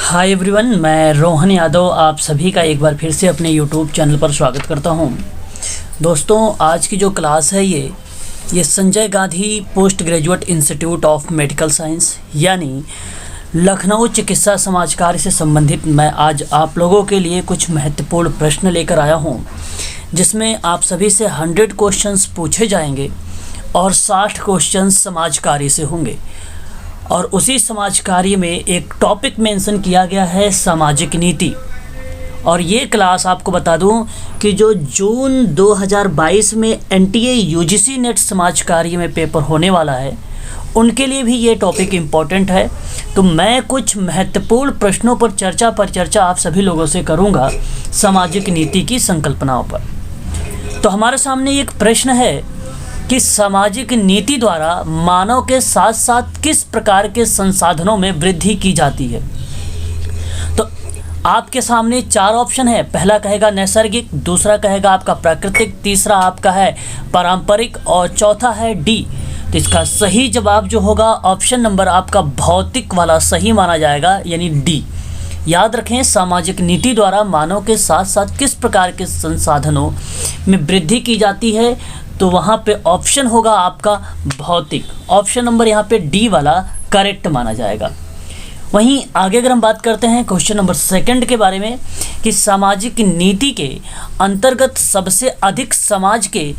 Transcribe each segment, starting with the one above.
Hi everyone, मैं रोहन यादव आप सभी का एक बार फिर से अपने यूट्यूब चैनल पर स्वागत करता हूं। दोस्तों, आज की जो क्लास है ये Sanjay Gandhi post graduate institute of medical science यानी लखनऊ चिकित्सा समाज कार्य से संबंधित मैं आज आप लोगों के लिए कुछ महत्वपूर्ण प्रश्न लेकर आया हूं, जिसमें आप सभी से 100 क्वेश्चंस पूछे जाएंगे और 60 क्वेश्चंस समाज कार्य से होंगे। और उसी समाज कार्य में एक टॉपिक मेंशन किया गया है सामाजिक नीति। और ये क्लास आपको बता दूं कि जो जून 2022 में एनटीए यूजीसी नेट समाज कार्य में पेपर होने वाला है, उनके लिए भी ये टॉपिक इम्पोर्टेंट है। तो मैं कुछ महत्वपूर्ण प्रश्नों पर चर्चा आप सभी लोगों से करूँगा सामाजिक नीति की संकल्पनाओं पर। तो हमारे सामने एक प्रश्न है कि सामाजिक नीति द्वारा मानव के साथ साथ किस प्रकार के संसाधनों में वृद्धि की जाती है। तो आपके सामने 4 ऑप्शन है। पहला कहेगा नैसर्गिक, दूसरा कहेगा आपका प्राकृतिक, तीसरा आपका है पारंपरिक और चौथा है डी। तो इसका सही जवाब जो होगा ऑप्शन नंबर आपका भौतिक वाला सही माना जाएगा, यानी डी। याद रखें, सामाजिक नीति द्वारा मानव के साथ साथ किस प्रकार के संसाधनों में वृद्धि की जाती है, तो वहाँ पे ऑप्शन होगा आपका भौतिक। ऑप्शन नंबर यहाँ पे डी वाला करेक्ट माना जाएगा। वहीं आगे अगर हम बात करते हैं क्वेश्चन नंबर 2 के बारे में कि सामाजिक नीति के अंतर्गत सबसे अधिक समाज के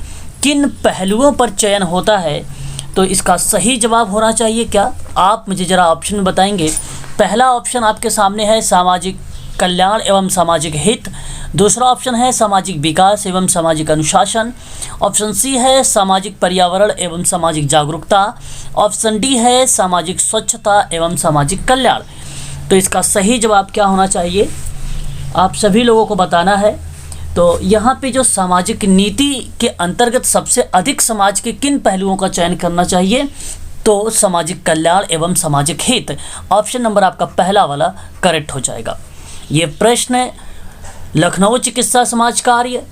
किन पहलुओं पर चयन होता है, तो इसका सही जवाब होना चाहिए क्या। आप मुझे ज़रा ऑप्शन बताएंगे। पहला ऑप्शन आपके सामने है सामाजिक कल्याण एवं सामाजिक हित, दूसरा ऑप्शन है सामाजिक विकास एवं सामाजिक अनुशासन, ऑप्शन सी है सामाजिक पर्यावरण एवं सामाजिक जागरूकता, ऑप्शन डी है सामाजिक स्वच्छता एवं सामाजिक कल्याण। तो इसका सही जवाब क्या होना चाहिए, आप सभी लोगों को बताना है। तो यहाँ पे जो सामाजिक नीति के अंतर्गत सबसे अधिक समाज के किन पहलुओं का चयन करना चाहिए, तो सामाजिक कल्याण एवं सामाजिक हित। ऑप्शन नंबर आपका पहला वाला करेक्ट हो जाएगा। ये प्रश्न लखनऊ चिकित्सा समाज कार्य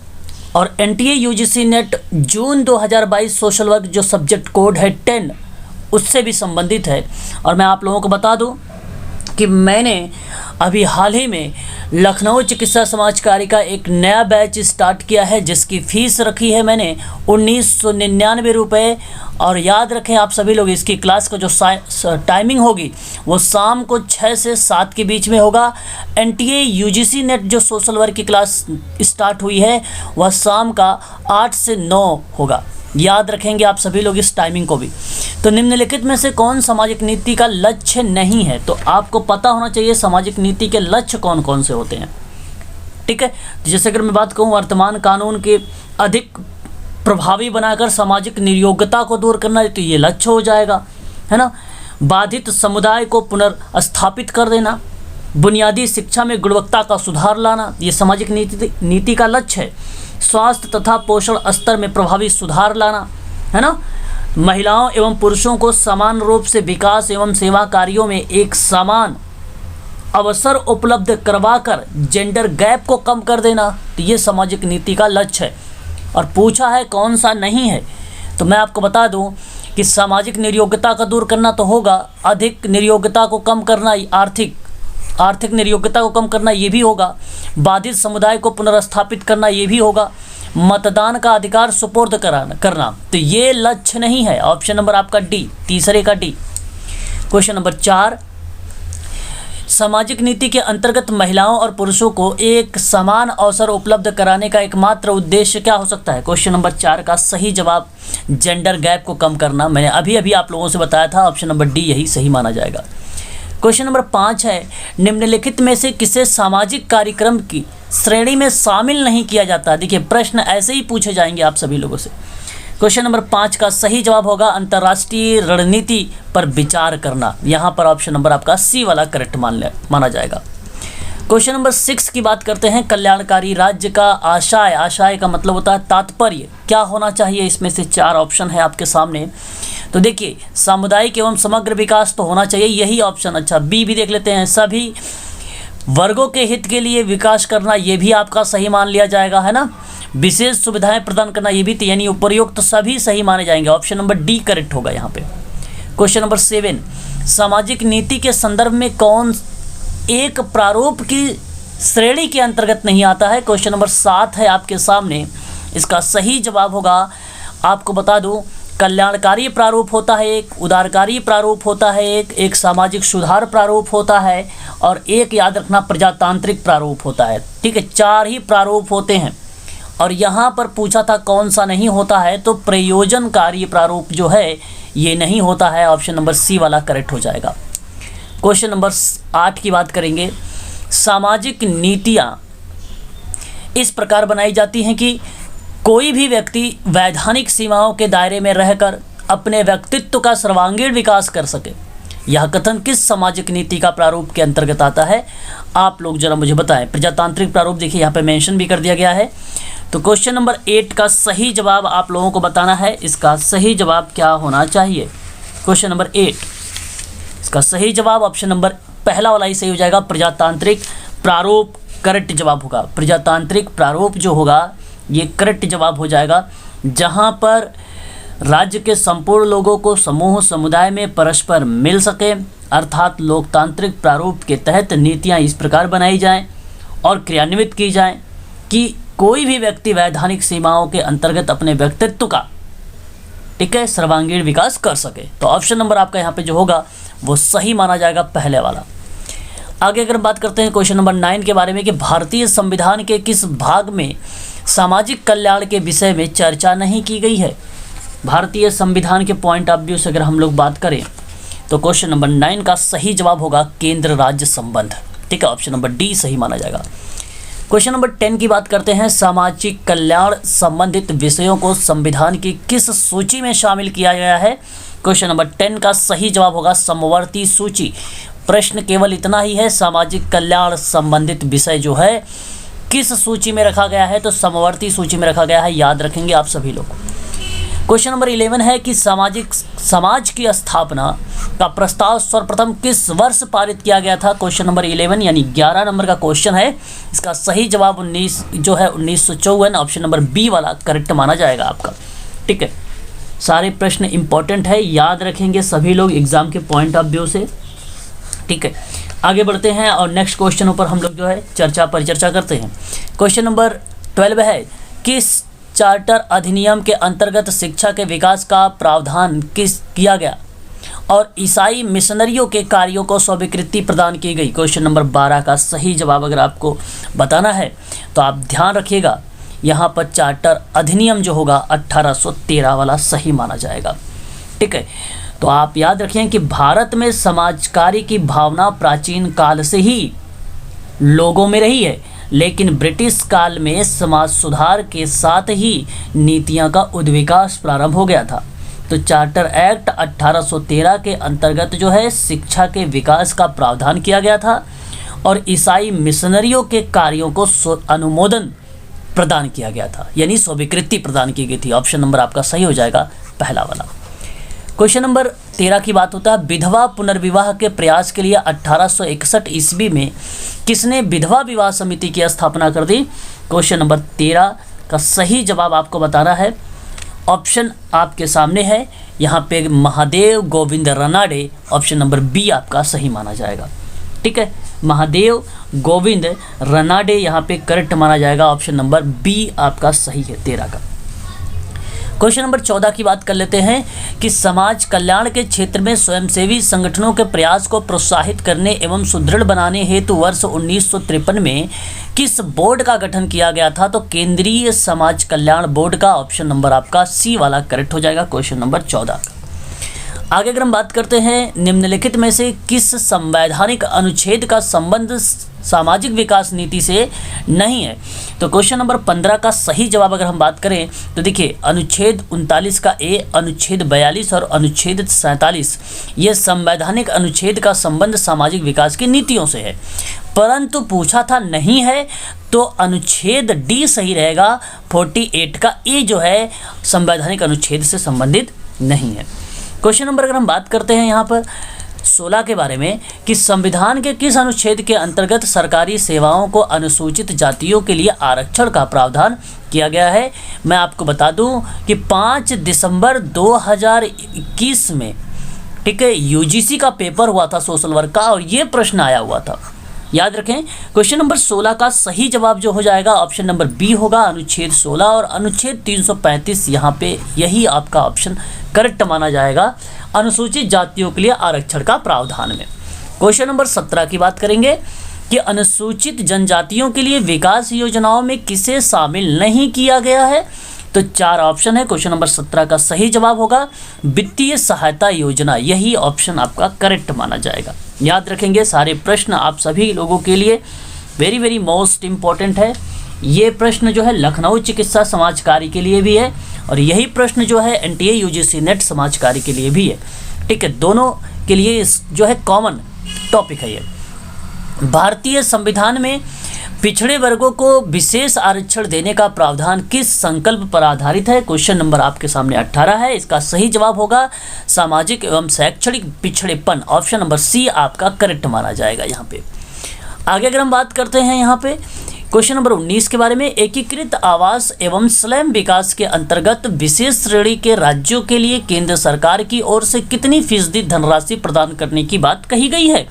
और एनटीए यूजीसी नेट जून 2022 सोशल वर्क जो सब्जेक्ट कोड है 10 उससे भी संबंधित है। और मैं आप लोगों को बता दूं कि मैंने अभी हाल ही में लखनऊ चिकित्सा समाज कार्य का एक नया बैच स्टार्ट किया है, जिसकी फ़ीस रखी है मैंने 1999 रुपये। और याद रखें आप सभी लोग, इसकी क्लास का जो टाइमिंग होगी वो शाम को 6 से 7 के बीच में होगा। एनटीए यूजीसी नेट जो सोशल वर्क की क्लास स्टार्ट हुई है वह शाम का 8 से 9 होगा। याद रखेंगे आप सभी लोग इस टाइमिंग को भी। तो निम्नलिखित में से कौन सामाजिक नीति का लक्ष्य नहीं है, तो आपको पता होना चाहिए सामाजिक नीति के लक्ष्य कौन कौन से होते हैं। ठीक है, जैसे अगर मैं बात कहूँ वर्तमान कानून के अधिक प्रभावी बनाकर सामाजिक निर्योग्यता को दूर करना, तो ये लक्ष्य हो जाएगा, है ना। बाधित समुदाय को पुनर्स्थापित कर देना, बुनियादी शिक्षा में गुणवत्ता का सुधार लाना, ये सामाजिक नीति का लक्ष्य है। स्वास्थ्य तथा पोषण स्तर में प्रभावी सुधार लाना, है ना। महिलाओं एवं पुरुषों को समान रूप से विकास एवं सेवा कार्यों में एक समान अवसर उपलब्ध करवाकर जेंडर गैप को कम कर देना, तो ये सामाजिक नीति का लक्ष्य है। और पूछा है कौन सा नहीं है, तो मैं आपको बता दूं कि सामाजिक निर्योग्यता का दूर करना तो होगा, अधिक निर्योग्यता को कम करना, आर्थिक निर्योग्यता को कम करना ये भी होगा, बाधित समुदाय को पुनर्स्थापित करना ये भी होगा, मतदान का अधिकार सुपुर्द करना, तो ये लक्ष्य नहीं है। ऑप्शन नंबर आपका डी, तीसरे का डी। क्वेश्चन नंबर 4, सामाजिक नीति के अंतर्गत महिलाओं और पुरुषों को एक समान अवसर उपलब्ध कराने का एकमात्र उद्देश्य क्या हो सकता है। क्वेश्चन नंबर 4 का सही जवाब जेंडर गैप को कम करना। मैंने अभी आप लोगों से बताया था, ऑप्शन नंबर डी यही सही माना जाएगा। क्वेश्चन नंबर 5 है, निम्नलिखित में से किसे सामाजिक कार्यक्रम की श्रेणी में शामिल नहीं किया जाता। देखिए प्रश्न ऐसे ही पूछे जाएंगे आप सभी लोगों से। क्वेश्चन नंबर 5 का सही जवाब होगा अंतर्राष्ट्रीय रणनीति पर विचार करना। यहाँ पर ऑप्शन नंबर आपका सी वाला करेक्ट माना जाएगा। क्वेश्चन नंबर 6 की बात करते हैं, कल्याणकारी राज्य का आशय। आशय का मतलब होता है तात्पर्य, क्या होना चाहिए। इसमें से 4 ऑप्शन है आपके सामने। तो देखिए सामुदायिक एवं समग्र विकास तो होना चाहिए, यही ऑप्शन। अच्छा, बी भी देख लेते हैं, सभी वर्गों के हित के लिए विकास करना, ये भी आपका सही मान लिया जाएगा, है ना। विशेष सुविधाएं प्रदान करना, ये भी, यानी उपयुक्त सभी सही माने जाएंगे। ऑप्शन नंबर डी करेक्ट होगा यहाँ पे। क्वेश्चन नंबर 7, सामाजिक नीति के संदर्भ में कौन एक प्रारूप की श्रेणी के अंतर्गत नहीं आता है। क्वेश्चन नंबर 7 है आपके सामने, इसका सही जवाब होगा, आपको बता दूं, कल्याणकारी प्रारूप होता है एक, उदारकारी प्रारूप होता है एक सामाजिक सुधार प्रारूप होता है, और एक याद रखना प्रजातांत्रिक प्रारूप होता है। ठीक है, 4 ही प्रारूप होते हैं। और यहाँ पर पूछा था कौन सा नहीं होता है, तो प्रयोजनकारी प्रारूप जो है ये नहीं होता है। ऑप्शन नंबर सी वाला करेक्ट हो जाएगा। क्वेश्चन नंबर 8 की बात करेंगे। सामाजिक नीतियाँ इस प्रकार बनाई जाती हैं कि कोई भी व्यक्ति वैधानिक सीमाओं के दायरे में रहकर अपने व्यक्तित्व का सर्वांगीण विकास कर सके। यह कथन किस सामाजिक नीति का प्रारूप के अंतर्गत आता है, आप लोग जरा मुझे बताएं। प्रजातांत्रिक प्रारूप देखिए यहाँ पे मेंशन भी कर दिया गया है। तो क्वेश्चन नंबर 8 का सही जवाब आप लोगों को बताना है। इसका सही जवाब क्या होना चाहिए? क्वेश्चन नंबर 8, इसका सही जवाब ऑप्शन नंबर पहला वाला ही सही हो जाएगा, प्रजातांत्रिक प्रारूप करेक्ट जवाब होगा। प्रजातांत्रिक प्रारूप जो होगा ये करेक्ट जवाब हो जाएगा, जहाँ पर राज्य के संपूर्ण लोगों को समूह समुदाय में परस्पर मिल सके, अर्थात लोकतांत्रिक प्रारूप के तहत नीतियाँ इस प्रकार बनाई जाएं और क्रियान्वित की जाएं कि कोई भी व्यक्ति वैधानिक सीमाओं के अंतर्गत अपने व्यक्तित्व का, ठीक है, सर्वांगीण विकास कर सके। तो ऑप्शन नंबर आपका यहाँ पे जो होगा वो सही माना जाएगा, पहले वाला। आगे अगर बात करते हैं क्वेश्चन नंबर 9 के बारे में कि भारतीय संविधान के किस भाग में सामाजिक कल्याण के विषय में चर्चा नहीं की गई है। भारतीय संविधान के पॉइंट ऑफ व्यू से अगर हम लोग बात करें तो क्वेश्चन नंबर 9 का सही जवाब होगा केंद्र राज्य संबंध। ठीक है, ऑप्शन नंबर डी सही माना जाएगा। क्वेश्चन नंबर 10 की बात करते हैं। सामाजिक कल्याण संबंधित विषयों को संविधान की किस सूची में शामिल किया गया है? क्वेश्चन नंबर 10 का सही जवाब होगा समवर्ती सूची। प्रश्न केवल इतना ही है, सामाजिक कल्याण संबंधित विषय जो है किस सूची में रखा गया है, तो समवर्ती सूची में रखा गया है, याद रखेंगे आप सभी लोग। क्वेश्चन नंबर 11 है कि समाज की स्थापना का प्रस्ताव सर्वप्रथम किस वर्ष पारित किया गया था? क्वेश्चन नंबर 11 यानी 11 नंबर का क्वेश्चन है। इसका सही जवाब 1954, ऑप्शन नंबर बी वाला करेक्ट माना जाएगा आपका। ठीक है, सारे प्रश्न इंपॉर्टेंट है, याद रखेंगे सभी लोग एग्जाम के पॉइंट ऑफ व्यू से। ठीक है, आगे बढ़ते हैं और नेक्स्ट क्वेश्चन ऊपर हम लोग जो है परिचर्चा करते हैं। क्वेश्चन नंबर 12 है, किस चार्टर अधिनियम के अंतर्गत शिक्षा के विकास का प्रावधान किया गया और ईसाई मिशनरियों के कार्यों को स्वीकृति प्रदान की गई? क्वेश्चन नंबर 12 का सही जवाब अगर आपको बताना है तो आप ध्यान रखिएगा, यहाँ पर चार्टर अधिनियम जो होगा 1813 वाला सही माना जाएगा। ठीक है, तो आप याद रखें कि भारत में समाजकारी की भावना प्राचीन काल से ही लोगों में रही है, लेकिन ब्रिटिश काल में समाज सुधार के साथ ही नीतियां का उद्विकास प्रारंभ हो गया था। तो चार्टर एक्ट 1813 के अंतर्गत जो है शिक्षा के विकास का प्रावधान किया गया था और ईसाई मिशनरियों के कार्यों को अनुमोदन प्रदान किया गया था, यानी स्वीकृति प्रदान की गई थी। ऑप्शन नंबर आपका सही हो जाएगा, पहला वाला। क्वेश्चन नंबर 13 की बात होता है, विधवा पुनर्विवाह के प्रयास के लिए 1861 ईस्वी में किसने विधवा विवाह समिति की स्थापना कर दी? क्वेश्चन नंबर 13 का सही जवाब आपको बताना है। ऑप्शन आपके सामने है, यहाँ पे Mahadev Govind Ranade, option number B आपका सही माना जाएगा। ठीक है, महादेव गोविंद रनाडे यहाँ पे करेक्ट माना जाएगा, ऑप्शन नंबर बी आपका सही है 13 का। क्वेश्चन नंबर 14 की बात कर लेते हैं कि समाज कल्याण के क्षेत्र में स्वयंसेवी संगठनों के प्रयास को प्रोत्साहित करने एवं सुदृढ़ बनाने हेतु वर्ष 1953 में किस बोर्ड का गठन किया गया था? तो केंद्रीय समाज कल्याण बोर्ड का, ऑप्शन नंबर आपका सी वाला करेक्ट हो जाएगा, क्वेश्चन नंबर 14 का। आगे अगर हम बात करते हैं, निम्नलिखित में से किस संवैधानिक अनुच्छेद का संबंध सामाजिक विकास नीति से नहीं है? तो क्वेश्चन नंबर 15 का सही जवाब अगर हम बात करें तो देखिए, अनुच्छेद 39 का ए, अनुच्छेद 42 और अनुच्छेद 47 ये संवैधानिक अनुच्छेद का संबंध सामाजिक विकास की नीतियों से है, परंतु पूछा था नहीं है तो अनुच्छेद डी सही रहेगा। 48 का ए जो है संवैधानिक अनुच्छेद से संबंधित नहीं है। क्वेश्चन नंबर अगर हम बात करते हैं यहाँ पर 16 के बारे में कि संविधान के किस अनुच्छेद के अंतर्गत सरकारी सेवाओं को अनुसूचित जातियों के लिए आरक्षण का प्रावधान किया गया है? मैं आपको बता दूं कि 5 दिसंबर 2021 में, ठीक है, यूजीसी का पेपर हुआ था सोशल वर्क का और ये प्रश्न आया हुआ था। याद रखें, क्वेश्चन नंबर 16 का सही जवाब जो हो जाएगा ऑप्शन नंबर बी होगा, अनुच्छेद 16 और अनुच्छेद 335 यहाँ पे यही आपका ऑप्शन करेक्ट माना जाएगा अनुसूचित जातियों के लिए आरक्षण का प्रावधान में। क्वेश्चन नंबर 17 की बात करेंगे कि अनुसूचित जनजातियों के लिए विकास योजनाओं में किसे शामिल नहीं किया गया है, तो 4 ऑप्शन है। क्वेश्चन नंबर 17 का सही जवाब होगा वित्तीय सहायता योजना, यही ऑप्शन आपका करेक्ट माना जाएगा। याद रखेंगे, सारे प्रश्न आप सभी लोगों के लिए वेरी वेरी मोस्ट इम्पॉर्टेंट है। ये प्रश्न जो है लखनऊ चिकित्सा समाज कार्य के लिए भी है और यही प्रश्न जो है एनटीए यूजीसी नेट समाज कार्य के लिए भी है। ठीक है, दोनों के लिए जो है कॉमन टॉपिक है ये। भारतीय संविधान में पिछड़े वर्गों को विशेष आरक्षण देने का प्रावधान किस संकल्प पर आधारित है? क्वेश्चन नंबर आपके सामने 18 है। इसका सही जवाब होगा सामाजिक एवं शैक्षणिक पिछड़ेपन, ऑप्शन नंबर सी आपका करेक्ट माना जाएगा यहाँ पे। आगे अगर हम बात करते हैं यहाँ पे क्वेश्चन नंबर 19 के बारे में, एकीकृत आवास एवं स्लम विकास के अंतर्गत विशेष श्रेणी के राज्यों के लिए केंद्र सरकार की ओर से कितनी फीसदी धनराशि प्रदान करने की बात कही गई है?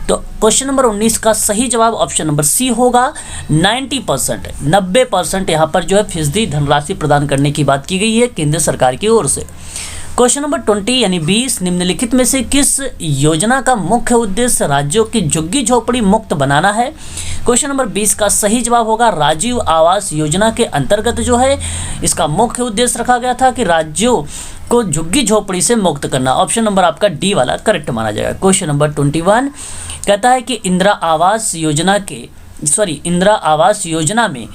तो क्वेश्चन नंबर 19 का सही जवाब ऑप्शन नंबर सी होगा 90%, 90% यहाँ पर जो है फीसदी धनराशि प्रदान करने की बात की गई है केंद्र सरकार की ओर से। क्वेश्चन नंबर 20 यानी 20, निम्नलिखित में से किस योजना का मुख्य उद्देश्य राज्यों की झुग्गी झोपड़ी मुक्त बनाना है? क्वेश्चन नंबर 20 का सही जवाब होगा राजीव आवास योजना के अंतर्गत जो है इसका मुख्य उद्देश्य रखा गया था कि राज्यों को झुग्गी झोपड़ी से मुक्त करना, ऑप्शन नंबर आपका डी वाला करेक्ट माना जाएगा। क्वेश्चन नंबर 21 कहता है कि इंदिरा आवास योजना में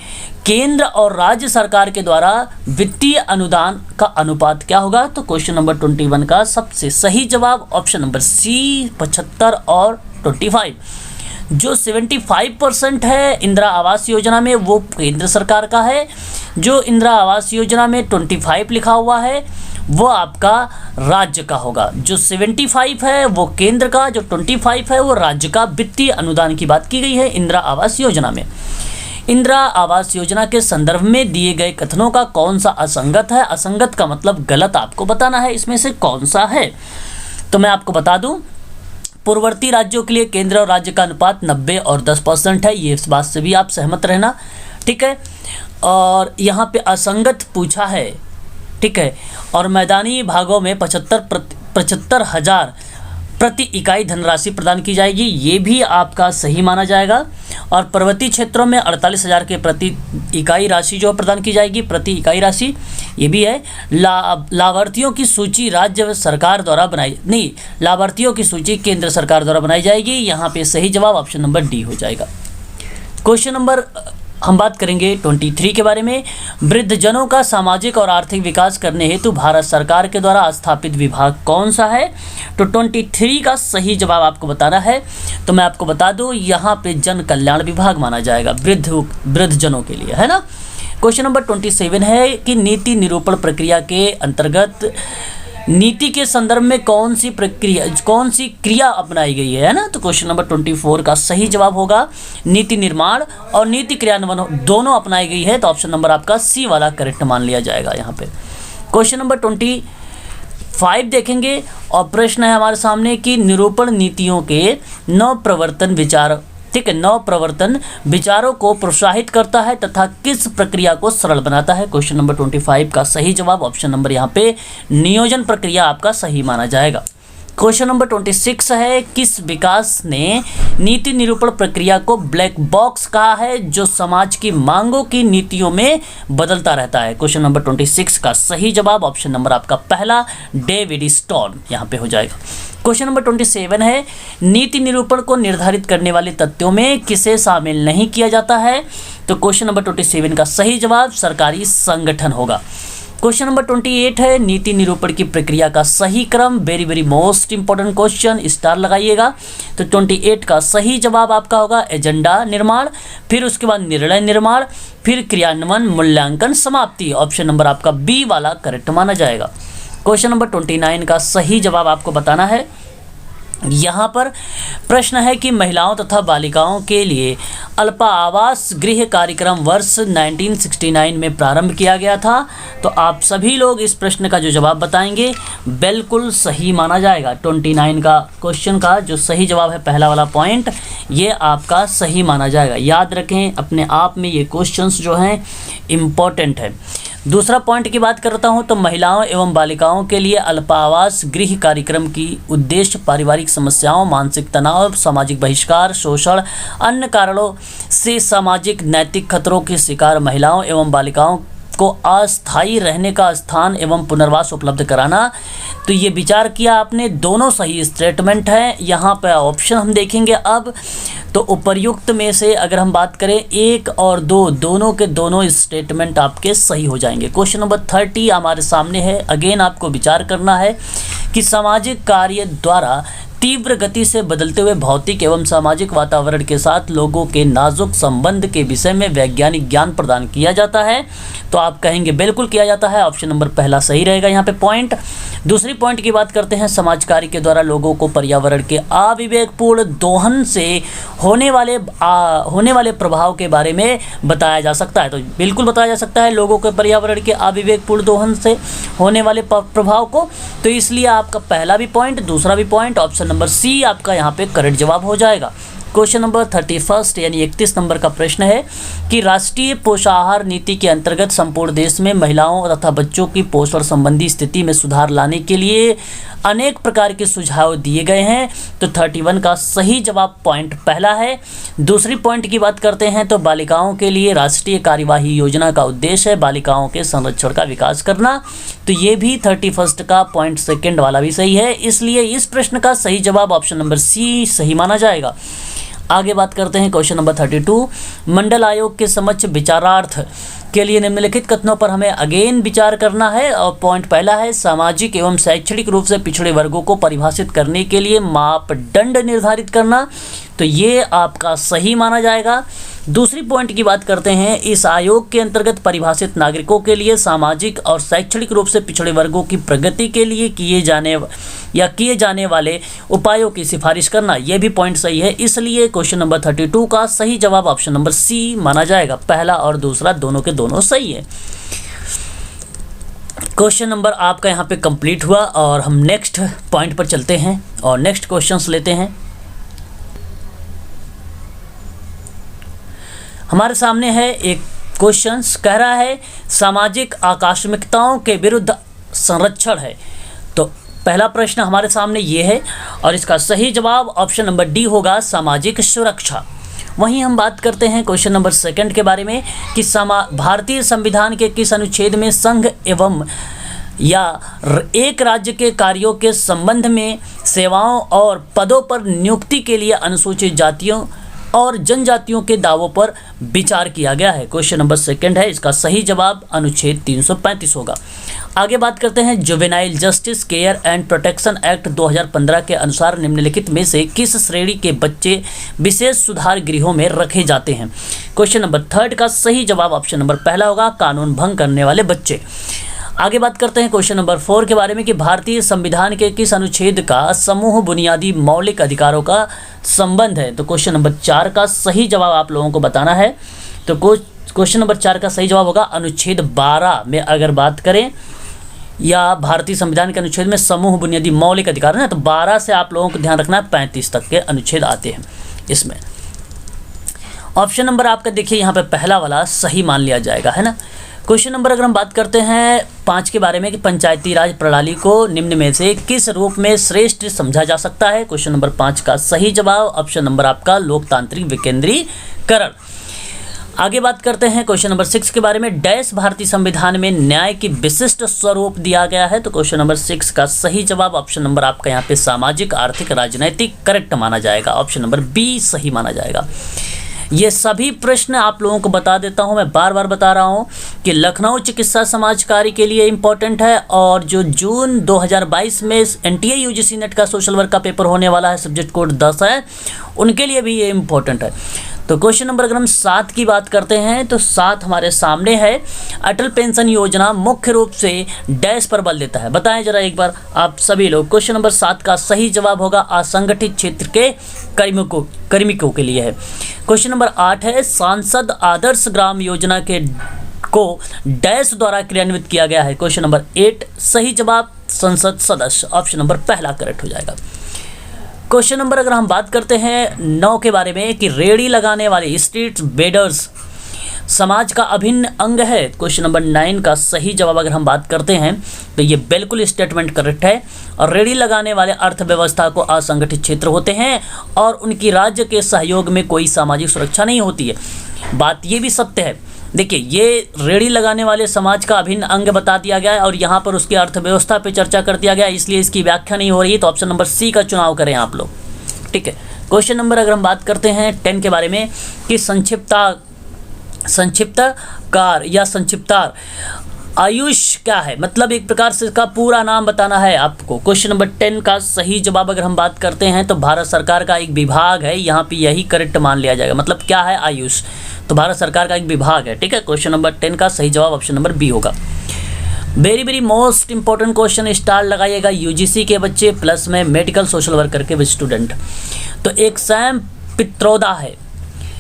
केंद्र और राज्य सरकार के द्वारा वित्तीय अनुदान का अनुपात क्या होगा? तो क्वेश्चन नंबर 21 का सबसे सही जवाब ऑप्शन नंबर सी 75 और 25। जो 75% है इंदिरा आवास योजना में वो केंद्र सरकार का है, जो इंदिरा आवास योजना में 25 लिखा हुआ है वो आपका राज्य का होगा। जो 75 है वो केंद्र का, जो 25 है वो राज्य का वित्तीय अनुदान की बात की गई है इंदिरा आवास योजना में। इंदिरा आवास योजना के संदर्भ में दिए गए कथनों का कौन सा असंगत है? असंगत का मतलब गलत आपको बताना है, इसमें से कौन सा है? तो मैं आपको बता दूं, पूर्ववर्ती राज्यों के लिए केंद्र और राज्य का अनुपात 90 और 10% है, ये इस बात से भी आप सहमत रहना। ठीक है, और यहाँ पे असंगत पूछा है। ठीक है, और मैदानी भागों में 75,000 प्रति इकाई धनराशि प्रदान की जाएगी, ये भी आपका सही माना जाएगा। और पर्वतीय क्षेत्रों में 48,000 के प्रति इकाई राशि जो प्रदान की जाएगी, प्रति इकाई राशि, ये भी है। लाभार्थियों की सूची राज्य सरकार द्वारा लाभार्थियों की सूची केंद्र सरकार द्वारा बनाई जाएगी, यहाँ पे सही जवाब ऑप्शन नंबर डी हो जाएगा। क्वेश्चन नंबर हम बात करेंगे 23 के बारे में, वृद्धजनों का सामाजिक और आर्थिक विकास करने हेतु भारत सरकार के द्वारा स्थापित विभाग कौन सा है? तो 23 का सही जवाब आपको बताना है। तो मैं आपको बता दूं, यहाँ पे जन कल्याण विभाग माना जाएगा वृद्धजनों के लिए, है ना। क्वेश्चन नंबर 27 है कि नीति निरूपण प्रक्रिया के अंतर्गत नीति के संदर्भ में कौन सी क्रिया अपनाई गई है ना। तो क्वेश्चन नंबर 24 का सही जवाब होगा नीति निर्माण और नीति क्रियान्वयन दोनों अपनाई गई है, तो ऑप्शन नंबर आपका सी वाला करेक्ट मान लिया जाएगा यहाँ पे। क्वेश्चन नंबर 25 देखेंगे और प्रश्न है हमारे सामने कि निरूपण नीतियों के नव प्रवर्तन विचारों को प्रोत्साहित करता है तथा किस प्रक्रिया को सरल बनाता है। क्वेश्चन नंबर 25 का सही जवाब ऑप्शन नंबर यहाँ पे नियोजन प्रक्रिया आपका सही माना जाएगा। क्वेश्चन नंबर 26 है, किस विकास ने नीति निरूपण प्रक्रिया को ब्लैक बॉक्स कहा है जो समाज की मांगों की नीतियों में बदलता रहता है। क्वेश्चन नंबर 26 का सही जवाब ऑप्शन नंबर आपका पहला डेविड स्टोन यहाँ पे हो जाएगा। क्वेश्चन नंबर 27 है, नीति निरूपण को निर्धारित करने वाले तथ्यों में किसे शामिल नहीं किया जाता है। तो क्वेश्चन नंबर 27 का सही जवाब सरकारी संगठन होगा। क्वेश्चन नंबर 28 है, नीति निरूपण की प्रक्रिया का सही क्रम, very very most important question, star लगाइएगा। तो 28 का सही जवाब आपका होगा एजेंडा निर्माण, फिर उसके बाद निर्णय निर्माण, फिर क्रियान्वयन, मूल्यांकन, समाप्ति, ऑप्शन नंबर आपका बी वाला करेक्ट माना जाएगा। क्वेश्चन नंबर 29 का सही जवाब आपको बताना है। यहाँ पर प्रश्न है कि महिलाओं तथा बालिकाओं के लिए अल्पावास गृह कार्यक्रम वर्ष 1969 में प्रारंभ किया गया था। तो आप सभी लोग इस प्रश्न का जो जवाब बताएंगे बिल्कुल सही माना जाएगा। 29 का क्वेश्चन का जो सही जवाब है, पहला वाला पॉइंट, ये आपका सही माना जाएगा। याद रखें, अपने आप में ये क्वेश्चंस जो हैं इम्पोर्टेंट है। दूसरा पॉइंट की बात करता हूं तो महिलाओं एवं बालिकाओं के लिए अल्पावास गृह कार्यक्रम की उद्देश्य पारिवारिक समस्याओं, मानसिक तनाव, सामाजिक बहिष्कार, शोषण, अन्य कारणों से सामाजिक नैतिक खतरों के शिकार महिलाओं एवं बालिकाओं को अस्थायी रहने का स्थान एवं पुनर्वास उपलब्ध कराना। तो ये विचार किया आपने, दोनों सही स्टेटमेंट हैं। यहाँ पे ऑप्शन हम देखेंगे अब, तो उपर्युक्त में से अगर हम बात करें 1 और 2, दोनों के दोनों स्टेटमेंट आपके सही हो जाएंगे। क्वेश्चन नंबर 30 हमारे सामने है। अगेन आपको विचार करना है कि सामाजिक कार्य द्वारा तीव्र गति से बदलते हुए भौतिक एवं सामाजिक वातावरण के साथ लोगों के नाजुक संबंध के विषय में वैज्ञानिक ज्ञान प्रदान किया जाता है। तो आप कहेंगे बिल्कुल किया जाता है, ऑप्शन नंबर पहला सही रहेगा यहाँ पे पॉइंट। दूसरी पॉइंट की बात करते हैं, समाज कार्य के द्वारा लोगों को पर्यावरण के अविवेकपूर्ण दोहन से होने वाले प्रभाव के बारे में बताया जा सकता है। तो बिल्कुल बताया जा सकता है लोगों के पर्यावरण के अविवेकपूर्ण दोहन से होने वाले प्रभाव को। तो इसलिए आपका पहला भी पॉइंट, दूसरा भी पॉइंट, ऑप्शन नंबर सी आपका यहाँ पे करेक्ट जवाब हो जाएगा। क्वेश्चन नंबर 31 यानी 31 नंबर का प्रश्न है कि राष्ट्रीय पोषाहार नीति के अंतर्गत संपूर्ण देश में महिलाओं तथा बच्चों की पोषण संबंधी स्थिति में सुधार लाने के लिए अनेक प्रकार के सुझाव दिए गए हैं। तो 31 का सही जवाब पॉइंट पहला है। दूसरी पॉइंट की बात करते हैं तो बालिकाओं के लिए राष्ट्रीय कार्यवाही योजना का उद्देश्य है बालिकाओं के संरक्षण का विकास करना। तो ये भी 31 का पॉइंट सेकंड वाला भी सही है, इसलिए इस प्रश्न का सही जवाब ऑप्शन नंबर सी सही माना जाएगा। आगे बात करते हैं क्वेश्चन नंबर 32, मंडल आयोग के समक्ष विचारार्थ के लिए निम्नलिखित कथनों पर हमें अगेन विचार करना है। और पॉइंट पहला है, सामाजिक एवं शैक्षणिक रूप से पिछड़े वर्गों को परिभाषित करने के लिए मापदंड निर्धारित करना। तो ये आपका सही माना जाएगा। दूसरी पॉइंट की बात करते हैं, इस आयोग के अंतर्गत परिभाषित नागरिकों के लिए सामाजिक और शैक्षणिक रूप से पिछड़े वर्गों की प्रगति के लिए किए जाने वाले उपायों की सिफारिश करना। यह भी पॉइंट सही है, इसलिए क्वेश्चन नंबर 32 का सही जवाब ऑप्शन नंबर सी माना जाएगा। पहला और दूसरा दोनों के दोनों सही है। क्वेश्चन नंबर आपका यहाँ पे कंप्लीट हुआ और हम नेक्स्ट पॉइंट पर चलते हैं और नेक्स्ट क्वेश्चंस लेते हैं। हमारे सामने है एक क्वेश्चंस, कह रहा है सामाजिक आकस्मिकताओं के विरुद्ध संरक्षण है। तो पहला प्रश्न हमारे सामने ये है और इसका सही जवाब ऑप्शन नंबर डी होगा, सामाजिक सुरक्षा। वहीं हम बात करते हैं क्वेश्चन नंबर सेकंड के बारे में कि भारतीय संविधान के किस अनुच्छेद में संघ एवं या एक राज्य के कार्यों के संबंध में सेवाओं और पदों पर नियुक्ति के लिए अनुसूचित जातियों और जनजातियों के दावों पर विचार किया गया है। क्वेश्चन नंबर सेकंड है, इसका सही जवाब अनुच्छेद 335 होगा। आगे बात करते हैं, juvenile justice care and protection act 2015 के अनुसार निम्नलिखित में से किस श्रेणी के बच्चे विशेष सुधार गृहों में रखे जाते हैं। क्वेश्चन नंबर थर्ड का सही जवाब ऑप्शन नंबर पहला होगा, कानून भंग करने वाले बच्चे। आगे बात करते हैं क्वेश्चन नंबर 4 के बारे में कि भारतीय संविधान के किस अनुच्छेद का समूह बुनियादी मौलिक अधिकारों का संबंध है। तो क्वेश्चन नंबर 4 का सही जवाब आप लोगों को बताना है। तो क्वेश्चन नंबर 4 का सही जवाब होगा अनुच्छेद 12 में अगर बात करें या भारतीय संविधान के अनुच्छेद में समूह बुनियादी मौलिक अधिकार है, तो 12 से आप लोगों को ध्यान रखना है 35 तक के अनुच्छेद आते हैं इसमें। ऑप्शन नंबर आपका देखिए यहाँ पे पहला वाला सही मान लिया जाएगा, है ना। क्वेश्चन नंबर अगर हम बात करते हैं 5 के बारे में कि पंचायती राज प्रणाली को निम्न में से किस रूप में श्रेष्ठ समझा जा सकता है। क्वेश्चन नंबर 5 का सही जवाब ऑप्शन नंबर आपका लोकतांत्रिक विकेंद्रीकरण। आगे बात करते हैं क्वेश्चन नंबर 6 के बारे में, डैश भारतीय संविधान में न्याय की विशिष्ट स्वरूप दिया गया है। तो क्वेश्चन नंबर 6 का सही जवाब ऑप्शन नंबर आपका यहाँ पे सामाजिक, आर्थिक, राजनैतिक करेक्ट माना जाएगा। ऑप्शन नंबर बी सही माना जाएगा। ये सभी प्रश्न आप लोगों को बता देता हूं, मैं बार बार बता रहा हूं कि लखनऊ चिकित्सा समाज कार्य के लिए इम्पोर्टेंट है और जो जून 2022 में एनटीए यूजीसी नेट का सोशल वर्क का पेपर होने वाला है, सब्जेक्ट कोड 10 है, उनके लिए भी ये इम्पोर्टेंट है। तो क्वेश्चन नंबर अगर हम 7 की बात करते हैं तो 7 हमारे सामने है, अटल पेंशन योजना मुख्य रूप से डैश पर बल देता है। बताएं जरा एक बार आप सभी लोग। क्वेश्चन नंबर 7 का सही जवाब होगा असंगठित क्षेत्र के कार्मिकों के लिए है। क्वेश्चन नंबर 8 है, सांसद आदर्श ग्राम योजना को डैश द्वारा क्रियान्वित किया गया है। क्वेश्चन नंबर 8 सही जवाब संसद सदस्य, ऑप्शन नंबर पहला करेक्ट हो जाएगा। क्वेश्चन नंबर अगर हम बात करते हैं 9 के बारे में कि रेहड़ी लगाने वाले स्ट्रीट वेंडर्स समाज का अभिन्न अंग है। क्वेश्चन नंबर 9 का सही जवाब अगर हम बात करते हैं तो ये बिल्कुल स्टेटमेंट करेक्ट है। और रेहड़ी लगाने वाले अर्थव्यवस्था को असंगठित क्षेत्र होते हैं और उनकी राज्य के सहयोग में कोई सामाजिक सुरक्षा नहीं होती है। बात ये भी सत्य है। देखिए, ये रेहड़ी लगाने वाले समाज का अभिन्न अंग बता दिया गया है और यहाँ पर उसकी अर्थव्यवस्था पे चर्चा कर दिया गया है, इसलिए इसकी व्याख्या नहीं हो रही है। तो ऑप्शन नंबर सी का चुनाव करें आप लोग, ठीक है। क्वेश्चन नंबर अगर हम बात करते हैं 10 के बारे में कि संक्षिप्तकार या संक्षिप्तार आयुष क्या है, मतलब एक प्रकार से इसका पूरा नाम बताना है आपको। क्वेश्चन नंबर 10 का सही जवाब अगर हम बात करते हैं तो भारत सरकार का एक विभाग है, यहाँ पे यही करेक्ट मान लिया जाएगा। मतलब क्या है आयुष, तो भारत सरकार का एक विभाग है, ठीक है। क्वेश्चन नंबर 10 का सही जवाब ऑप्शन नंबर बी होगा। Very most important question, star लगाइएगा यूजीसी के बच्चे प्लस में मेडिकल सोशल वर्कर के स्टूडेंट। तो एक सैम पित्रोदा है,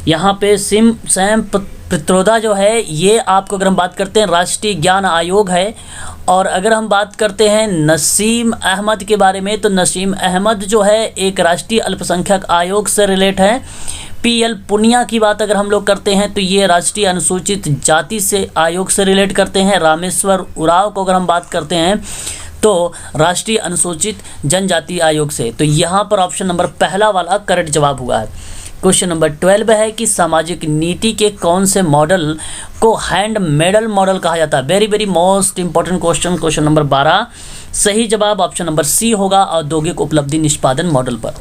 यहाँ पे सैम पित्रोदा जो है ये आपको अगर हम बात करते हैं राष्ट्रीय ज्ञान आयोग है। और अगर हम बात करते हैं नसीम अहमद के बारे में तो नसीम अहमद जो है एक राष्ट्रीय अल्पसंख्यक आयोग से रिलेट है। पीएल पुनिया की बात अगर हम लोग करते हैं तो ये राष्ट्रीय अनुसूचित जाति से आयोग से रिलेट करते हैं। रामेश्वर उरांव को अगर हम बात करते हैं तो राष्ट्रीय अनुसूचित जनजाति आयोग से। तो यहाँ पर ऑप्शन नंबर पहला वाला करेक्ट जवाब हुआ है। क्वेश्चन नंबर 12 है कि सामाजिक नीति के कौन से मॉडल को हैंड मेडल मॉडल कहा जाता है। Very most important question. Question number 12 सही जवाब ऑप्शन नंबर सी होगा, औद्योगिक उपलब्धि निष्पादन मॉडल पर।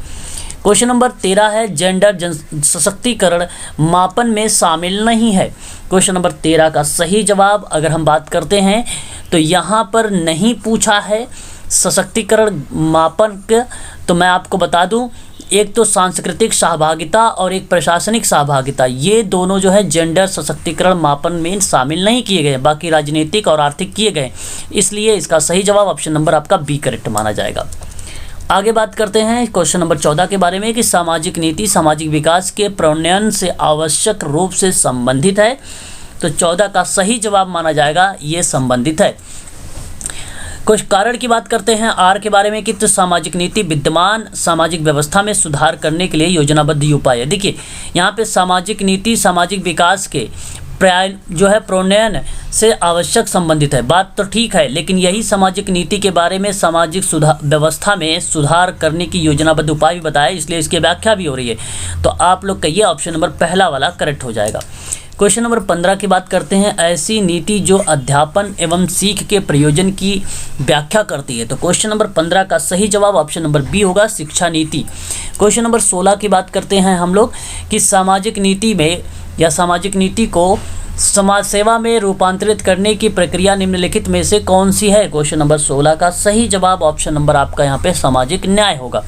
क्वेश्चन नंबर 13 है जेंडर सशक्तिकरण मापन में शामिल नहीं है। क्वेश्चन नंबर 13 का सही जवाब अगर हम बात करते हैं तो यहाँ पर नहीं पूछा है सशक्तिकरण मापन का। तो मैं आपको बता दूं, एक तो सांस्कृतिक सहभागिता और एक प्रशासनिक सहभागिता, ये दोनों जो है जेंडर सशक्तिकरण मापन में शामिल नहीं किए गए, बाकी राजनीतिक और आर्थिक किए गए। इसलिए इसका सही जवाब ऑप्शन नंबर आपका बी करेक्ट माना जाएगा। आगे बात करते हैं क्वेश्चन नंबर 14 के बारे में कि सामाजिक नीति सामाजिक विकास के प्रणयन से आवश्यक रूप से संबंधित है। तो 14 का सही जवाब माना जाएगा ये संबंधित है। कुछ कारण की बात करते हैं आर के बारे में कि तो सामाजिक नीति विद्यमान सामाजिक व्यवस्था में सुधार करने के लिए योजनाबद्ध उपाय है। देखिए, यहाँ पे सामाजिक नीति सामाजिक विकास के जो है प्रणयन से आवश्यक संबंधित है। बात तो ठीक है, लेकिन यही सामाजिक नीति के बारे में सामाजिक व्यवस्था में सुधार करने की योजनाबद्ध उपाय भी बताया, इसलिए इसकी व्याख्या भी हो रही है। तो आप लोग कहिए ऑप्शन नंबर पहला वाला करेक्ट हो जाएगा। क्वेश्चन नंबर 15 की बात करते हैं ऐसी नीति जो अध्यापन एवं सीख के प्रयोजन की व्याख्या करती है। तो क्वेश्चन नंबर 15 का सही जवाब ऑप्शन नंबर बी होगा, शिक्षा नीति। क्वेश्चन नंबर 16 की बात करते हैं हम लोग कि सामाजिक नीति में या सामाजिक नीति को समाज सेवा में रूपांतरित करने की प्रक्रिया निम्नलिखित में से कौन सी है। क्वेश्चन नंबर 16 का सही जवाब ऑप्शन नंबर आपका यहाँ पे सामाजिक न्याय होगा।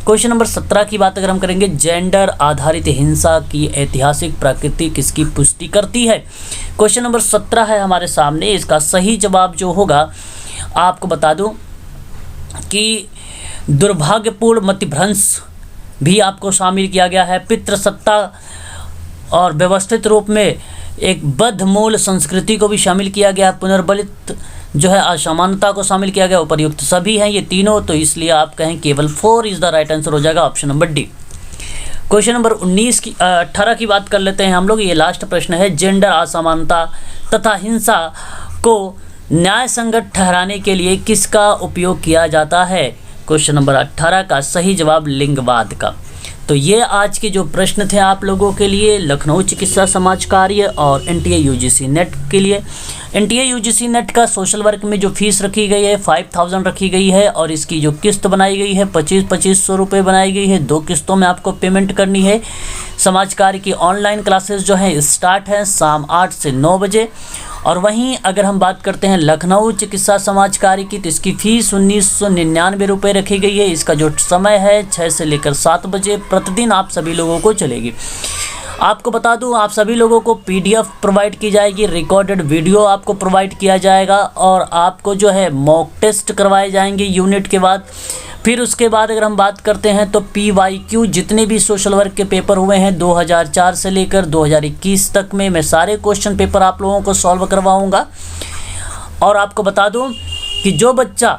क्वेश्चन नंबर 17 की बात अगर हम करेंगे जेंडर आधारित हिंसा की ऐतिहासिक प्रकृति किसकी पुष्टि करती है। क्वेश्चन नंबर 17 है हमारे सामने, इसका सही जवाब जो होगा आपको बता दूं कि दुर्भाग्यपूर्ण मतिभ्रंश भी आपको शामिल किया गया है। पितृसत्ता और व्यवस्थित रूप में एक बद्ध मूल संस्कृति को भी शामिल किया गया। पुनर्बलित जो है असमानता को शामिल किया गया। उपर्युक्त सभी हैं ये तीनों, तो इसलिए आप कहें केवल 4 इज द राइट आंसर हो जाएगा, option number D. Question number 18 की बात कर लेते हैं हम लोग। ये लास्ट प्रश्न है जेंडर असमानता तथा हिंसा को न्याय संगत ठहराने के लिए किसका उपयोग किया जाता है। क्वेश्चन नंबर 18 का सही जवाब लिंगवाद का। तो ये आज के जो प्रश्न थे आप लोगों के लिए लखनऊ चिकित्सा समाज कार्य और एनटीए यूजीसी नेट के लिए। एनटीए यूजीसी नेट का सोशल वर्क में जो फीस रखी गई है 5000 रखी गई है और इसकी जो किस्त बनाई गई है 2500 रुपये बनाई गई है। 2 किस्तों में आपको पेमेंट करनी है। समाज कार्य की ऑनलाइन क्लासेस जो है स्टार्ट है शाम 8 से 9 बजे। और वहीं अगर हम बात करते हैं लखनऊ चिकित्सा समाज कार्य की तो इसकी फ़ीस 1999 रुपये रखी गई है। इसका जो समय है 6 से लेकर 7 बजे प्रतिदिन आप सभी लोगों को चलेगी। आपको बता दूं, आप सभी लोगों को PDF प्रोवाइड की जाएगी, रिकॉर्डेड वीडियो आपको प्रोवाइड किया जाएगा और आपको जो है मॉक टेस्ट करवाए जाएंगे यूनिट के बाद। फिर उसके बाद अगर हम बात करते हैं तो PYQ जितने भी सोशल वर्क के पेपर हुए हैं 2004 से लेकर 2021 तक में, मैं सारे क्वेश्चन पेपर आप लोगों को सॉल्व करवाऊंगा। और आपको बता दूं कि जो बच्चा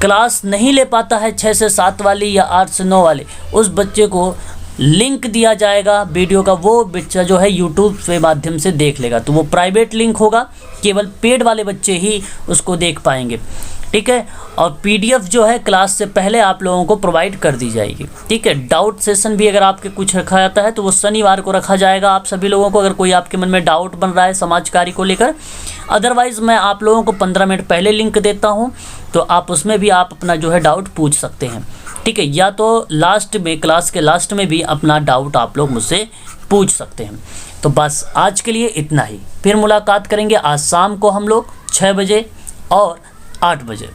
क्लास नहीं ले पाता है 6 से 7 वाली या 8 से 9 वाले, उस बच्चे को लिंक दिया जाएगा वीडियो का, वो बच्चा जो है यूट्यूब के माध्यम से देख लेगा। तो वो प्राइवेट लिंक होगा, केवल पेड वाले बच्चे ही उसको देख पाएंगे, ठीक है। और PDF जो है क्लास से पहले आप लोगों को प्रोवाइड कर दी जाएगी, ठीक है। डाउट सेशन भी अगर आपके कुछ रखा जाता है तो वो शनिवार को रखा जाएगा आप सभी लोगों को, अगर कोई आपके मन में डाउट बन रहा है समाज कार्य को लेकर। अदरवाइज़ मैं आप लोगों को 15 मिनट पहले लिंक देता हूँ, तो आप उसमें भी आप अपना जो है डाउट पूछ सकते हैं, ठीक है। या तो लास्ट में, क्लास के लास्ट में भी अपना डाउट आप लोग मुझसे पूछ सकते हैं। तो बस आज के लिए इतना ही, फिर मुलाकात करेंगे आज शाम को हम लोग 6 बजे और 8 बजे।